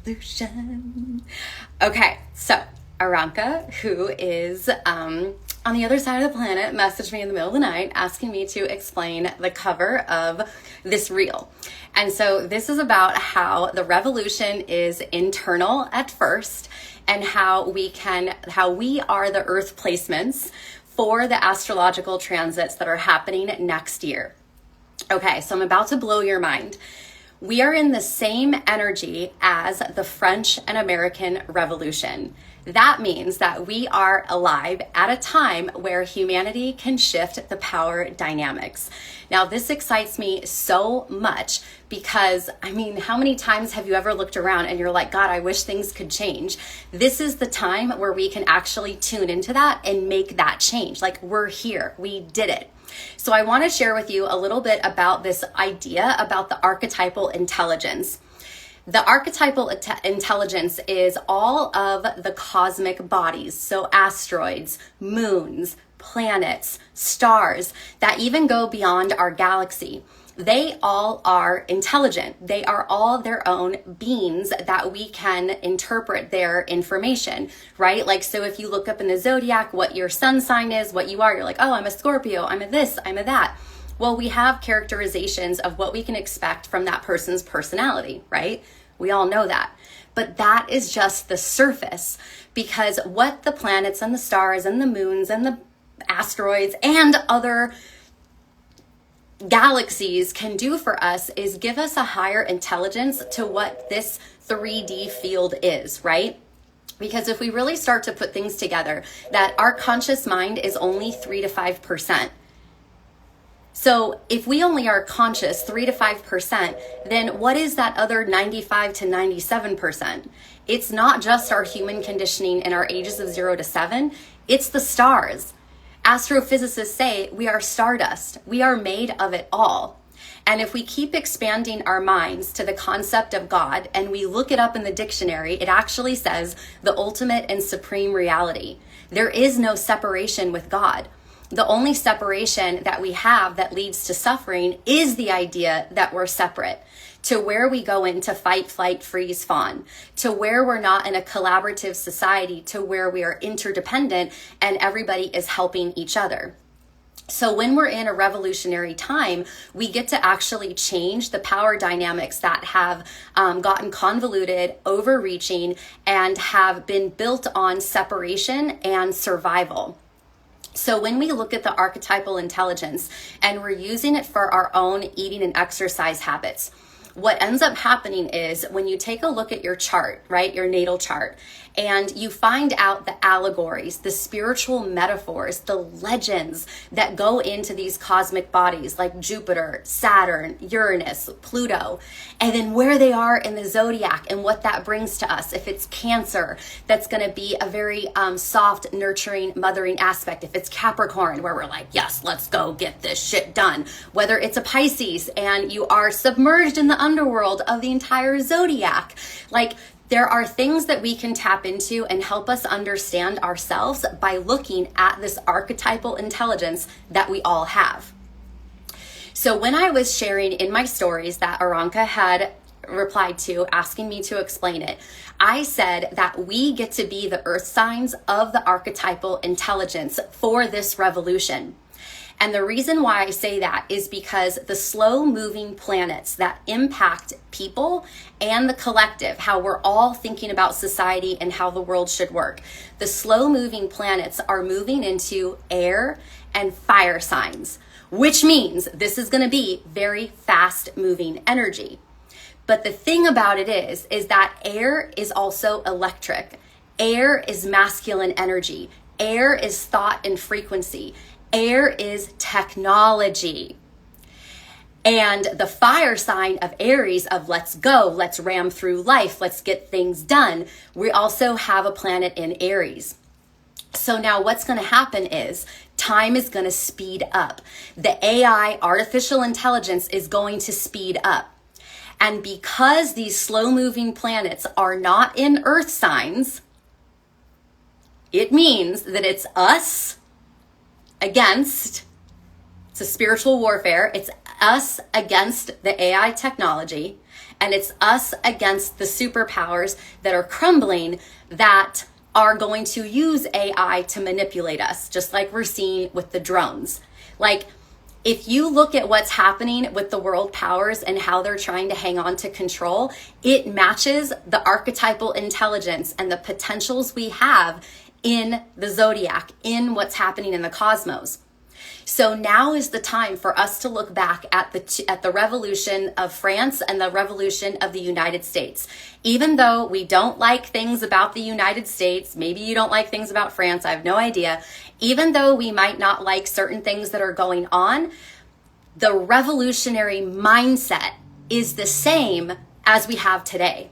revolution. Okay, so 𝗪𝗲𝗄, who is on the other side of the planet, messaged me in the middle of the night asking me to explain the cover of this reel. And so this is about how the revolution is internal at first, and how we are the earth placements for the astrological transits that are happening next year. Okay, so I'm about to blow your mind. We are in the same energy as the French and American Revolution. That means that we are alive at a time where humanity can shift the power dynamics. Now, this excites me so much because, I mean, how many times have you ever looked around and you're like, God, I wish things could change? This is the time where we can actually tune into that and make that change. Like, we're here, we did it. So I want to share with you a little bit about this idea about the archetypal intelligence. The archetypal intelligence is all of the cosmic bodies, so asteroids, moons, planets, stars that even go beyond our galaxy. They all are intelligent. They are all their own beings that we can interpret their information, right? Like, so if you look up in the zodiac what your sun sign is, what you are, you're like, oh, I'm a Scorpio, I'm a this, I'm a that. Well, we have characterizations of what we can expect from that person's personality, right? We all know that. But that is just the surface, because what the planets and the stars and the moons and the asteroids and other galaxies can do for us is give us a higher intelligence to what this 3D field is, right? Because if we really start to put things together, that our conscious mind is only 3 to 5%. So if we only are conscious 3 to 5%, then what is that other 95 to 97%? It's not just our human conditioning in our ages of 0 to 7, it's the stars. Astrophysicists say we are stardust. We are made of it all. And if we keep expanding our minds to the concept of God and we look it up in the dictionary, it actually says the ultimate and supreme reality. There is no separation with God. The only separation that we have that leads to suffering is the idea that we're separate, to where we go into fight, flight, freeze, fawn, to where we're not in a collaborative society, to where we are interdependent and everybody is helping each other. So when we're in a revolutionary time, we get to actually change the power dynamics that have gotten convoluted, overreaching, and have been built on separation and survival. So when we look at the archetypal intelligence and we're using it for our own eating and exercise habits, what ends up happening is when you take a look at your chart, right, your natal chart, and you find out the allegories, the spiritual metaphors, the legends that go into these cosmic bodies like Jupiter, Saturn, Uranus, Pluto, and then where they are in the zodiac and what that brings to us. If it's Cancer, that's going to be a very soft, nurturing, mothering aspect. If it's Capricorn, where we're like, yes, let's go get this shit done. Whether it's a Pisces and you are submerged in the underworld of the entire zodiac, like, there are things that we can tap into and help us understand ourselves by looking at this archetypal intelligence that we all have. So when I was sharing in my stories that 𝗪𝗲𝗄 had replied to, asking me to explain it, I said that we get to be the earth signs of the archetypal intelligence for this revolution. And the reason why I say that is because the slow moving planets that impact people and the collective, how we're all thinking about society and how the world should work, the slow moving planets are moving into air and fire signs, which means this is going to be very fast moving energy. But the thing about it is that air is also electric. Air is masculine energy. Air is thought and frequency. Air is technology. And the fire sign of Aries of let's go, let's ram through life, let's get things done. We also have a planet in Aries. So now what's going to happen is time is going to speed up. The AI, artificial intelligence, is going to speed up. And because these slow moving planets are not in earth signs, it means that it's us against, it's a spiritual warfare, it's us against the AI technology, And it's us against the superpowers that are crumbling, that are going to use AI to manipulate us, just like we're seeing with the drones. Like, if you look at what's happening with the world powers and how they're trying to hang on to control, it matches the archetypal intelligence and the potentials we have in the zodiac, in what's happening in the cosmos. So now is the time for us to look back at the revolution of France and the revolution of the United States. Even though we don't like things about the United States, maybe you don't like things about France, I have no idea. Even though we might not like certain things that are going on, the revolutionary mindset is the same as we have today.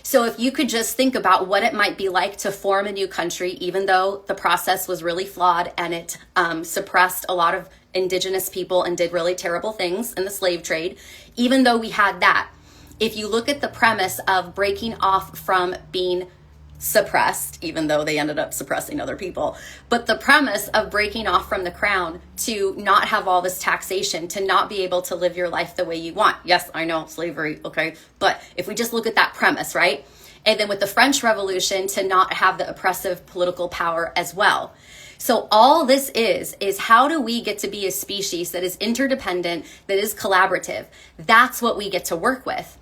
So if you could just think about what it might be like to form a new country, even though the process was really flawed and it suppressed a lot of indigenous people and did really terrible things in the slave trade, even though we had that, if you look at the premise of breaking off from being suppressed, even though they ended up suppressing other people, but the premise of breaking off from the crown to not have all this taxation, to not be able to live your life the way you want. Yes, I know, slavery, okay, but if we just look at that premise, right? And then with the French Revolution, to not have the oppressive political power as well. So all this is how do we get to be a species that is interdependent, that is collaborative? That's what we get to work with.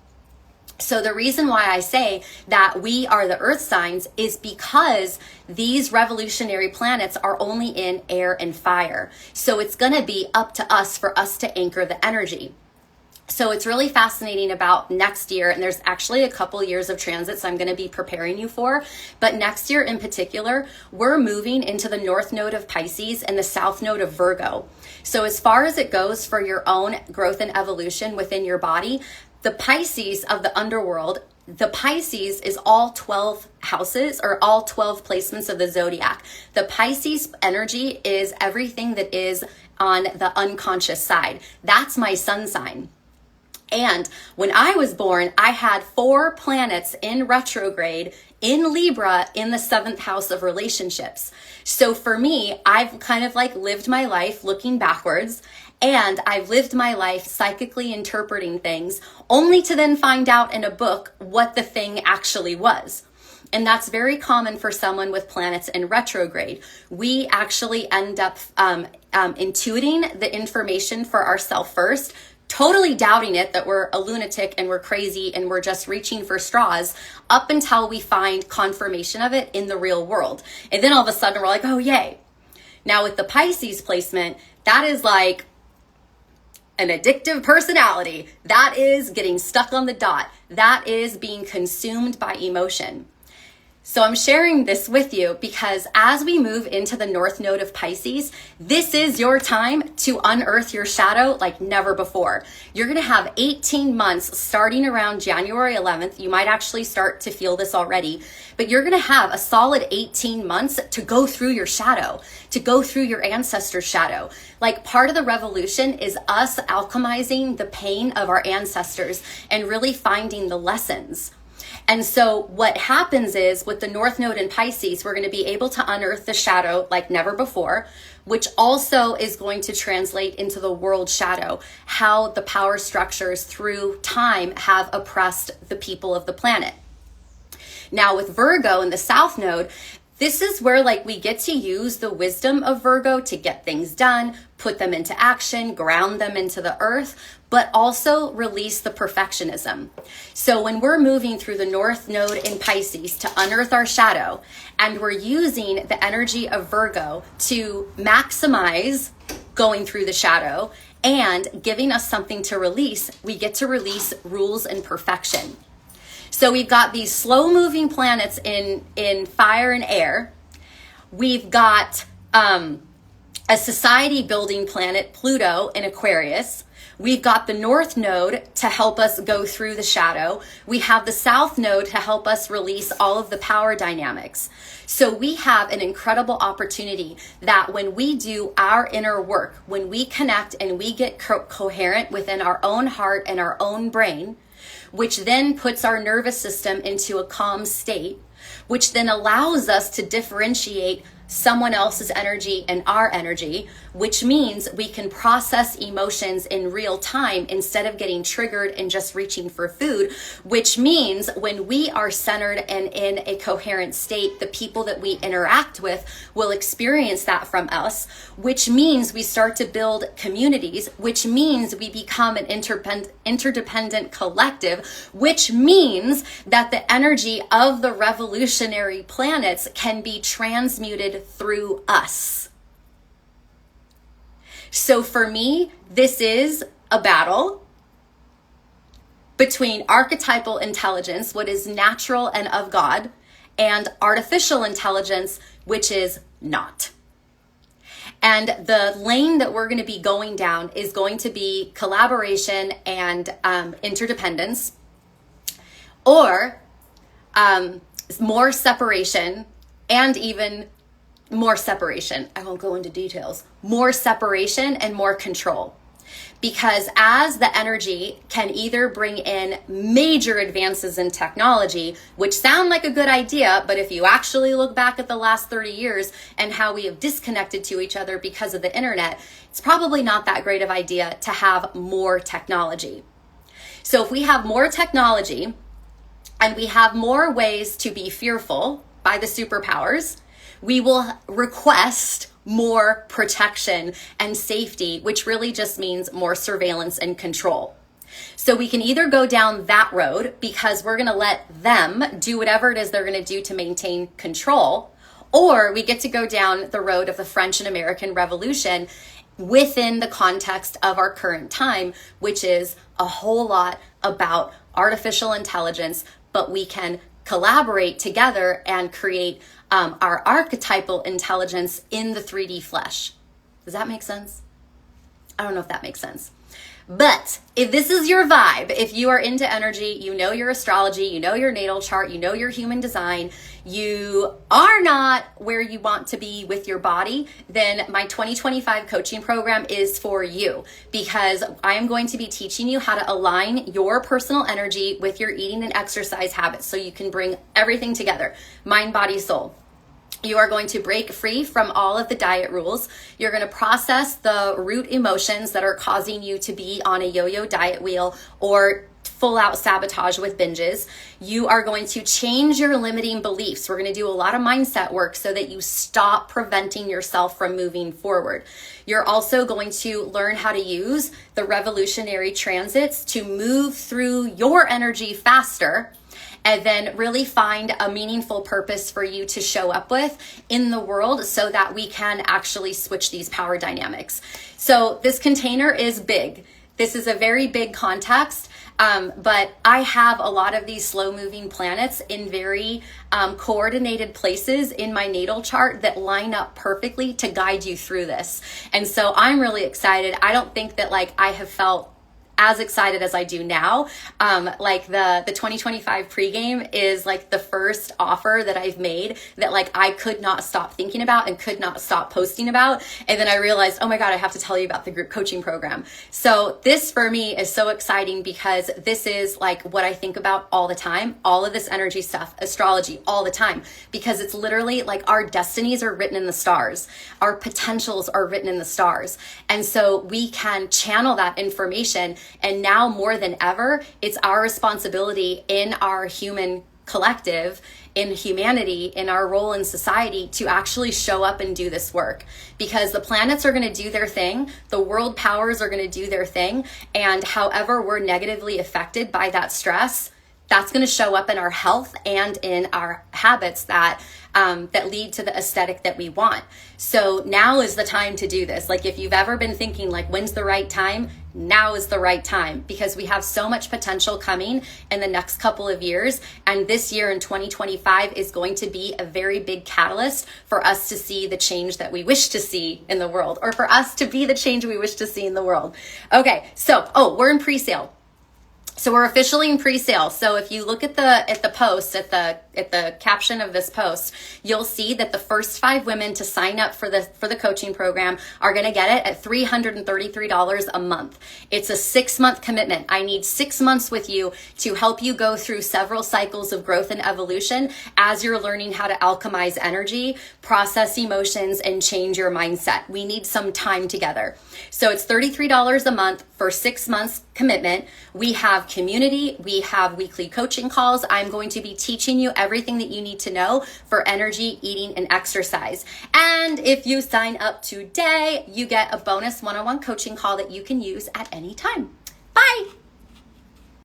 So the reason why I say that we are the earth signs is because these revolutionary planets are only in air and fire. So it's going to be up to us for us to anchor the energy. So it's really fascinating about next year, and there's actually a couple years of transits I'm going to be preparing you for, but next year in particular, we're moving into the north node of Pisces and the south node of Virgo. So as far as it goes for your own growth and evolution within your body, the Pisces of the underworld, the Pisces is all 12 houses or all 12 placements of the zodiac. The Pisces energy is everything that is on the unconscious side. That's my sun sign. And when I was born, I had 4 planets in retrograde in Libra in the 7th house of relationships. So for me, I've kind of like lived my life looking backwards, and I've lived my life psychically interpreting things only to then find out in a book what the thing actually was. And that's very common for someone with planets in retrograde. We actually end up intuiting the information for ourselves first, totally doubting it, that we're a lunatic and we're crazy and we're just reaching for straws, up until we find confirmation of it in the real world. And then all of a sudden we're like, oh, yay. Now with the Pisces placement, that is like an addictive personality. That is getting stuck on the dot. That is being consumed by emotion. So I'm sharing this with you because as we move into the north node of Pisces, this is your time to unearth your shadow like never before. You're going to have 18 months starting around January 11th. You might actually start to feel this already, but you're going to have a solid 18 months to go through your shadow, to go through your ancestor's shadow. Like, part of the revolution is us alchemizing the pain of our ancestors and really finding the lessons. And so what happens is with the North Node in Pisces, we're going to be able to unearth the shadow like never before, which also is going to translate into the world shadow, how the power structures through time have oppressed the people of the planet. Now with Virgo in the South Node, this is where like we get to use the wisdom of Virgo to get things done, put them into action, ground them into the earth, but also release the perfectionism. So when we're moving through the North Node in Pisces to unearth our shadow, and we're using the energy of Virgo to maximize going through the shadow and giving us something to release, we get to release rules and perfection. So we've got these slow moving planets in fire and air. We've got a society building planet, Pluto, in Aquarius. We've got the North Node to help us go through the shadow. We have the South Node to help us release all of the power dynamics. So we have an incredible opportunity that when we do our inner work, when we connect and we get coherent within our own heart and our own brain, which then puts our nervous system into a calm state, which then allows us to differentiate someone else's energy and our energy, which means we can process emotions in real time instead of getting triggered and just reaching for food, which means when we are centered and in a coherent state, the people that we interact with will experience that from us, which means we start to build communities, which means we become an interdependent collective, which means that the energy of the revolutionary planets can be transmuted through us. So for me, this is a battle between archetypal intelligence, what is natural and of God, and artificial intelligence, which is not. And the lane that we're going to be going down is going to be collaboration and interdependence, or more separation, and even more separation. I won't go into details. More separation and more control. Because as the energy can either bring in major advances in technology, which sound like a good idea, but if you actually look back at the last 30 years and how we have disconnected to each other because of the internet, it's probably not that great of an idea to have more technology. So if we have more technology and we have more ways to be fearful by the superpowers, we will request more protection and safety, which really just means more surveillance and control. So we can either go down that road because we're going to let them do whatever it is they're going to do to maintain control, or we get to go down the road of the French and American Revolution within the context of our current time, which is a whole lot about artificial intelligence, but we can collaborate together and create our archetypal intelligence in the 3D flesh. Does that make sense? I don't know if that makes sense. But if this is your vibe, if you are into energy, you know your astrology, you know your natal chart, you know your human design, you are not where you want to be with your body, then my 2025 coaching program is for you, because I am going to be teaching you how to align your personal energy with your eating and exercise habits so you can bring everything together, mind, body, soul. You are going to break free from all of the diet rules. You're going to process the root emotions that are causing you to be on a yo-yo diet wheel or full out sabotage with binges. You are going to change your limiting beliefs. We're going to do a lot of mindset work so that you stop preventing yourself from moving forward. You're also going to learn how to use the revolutionary transits to move through your energy faster, and then really find a meaningful purpose for you to show up with in the world so that we can actually switch these power dynamics. So this container is big. This is a very big context, but I have a lot of these slow moving planets in very coordinated places in my natal chart that line up perfectly to guide you through this. And so I'm really excited. I don't think that I have felt as excited as I do now. The 2025 pregame is the first offer that I've made that I could not stop thinking about and could not stop posting about. And then I realized, oh my God, I have to tell you about the group coaching program. So this for me is so exciting because this is what I think about all the time, all of this energy stuff, astrology, all the time, because it's literally our destinies are written in the stars. Our potentials are written in the stars. And so we can channel that information. And now more than ever, it's our responsibility in our human collective, in humanity, in our role in society to actually show up and do this work, because the planets are going to do their thing. The world powers are going to do their thing. And however we're negatively affected by that stress, that's going to show up in our health and in our habits that lead to the aesthetic that we want. So now is the time to do this. If you've ever been thinking when's the right time, now is the right time, because we have so much potential coming in the next couple of years. And this year in 2025 is going to be a very big catalyst for us to see the change that we wish to see in the world, or for us to be the change we wish to see in the world. Okay, so, we're in pre-sale. So we're officially in pre-sale. So if you look at the post, at the caption of this post, you'll see that the first 5 women to sign up for the coaching program are going to get it at $333 a month. It's a 6-month commitment. I need 6 months with you to help you go through several cycles of growth and evolution as you're learning how to alchemize energy, process emotions, and change your mindset. We need some time together. So it's $33 a month for 6 months commitment. We have community. We have weekly coaching calls. I'm going to be teaching you everything that you need to know for energy, eating, and exercise. And if you sign up today, you get a bonus one-on-one coaching call that you can use at any time. Bye.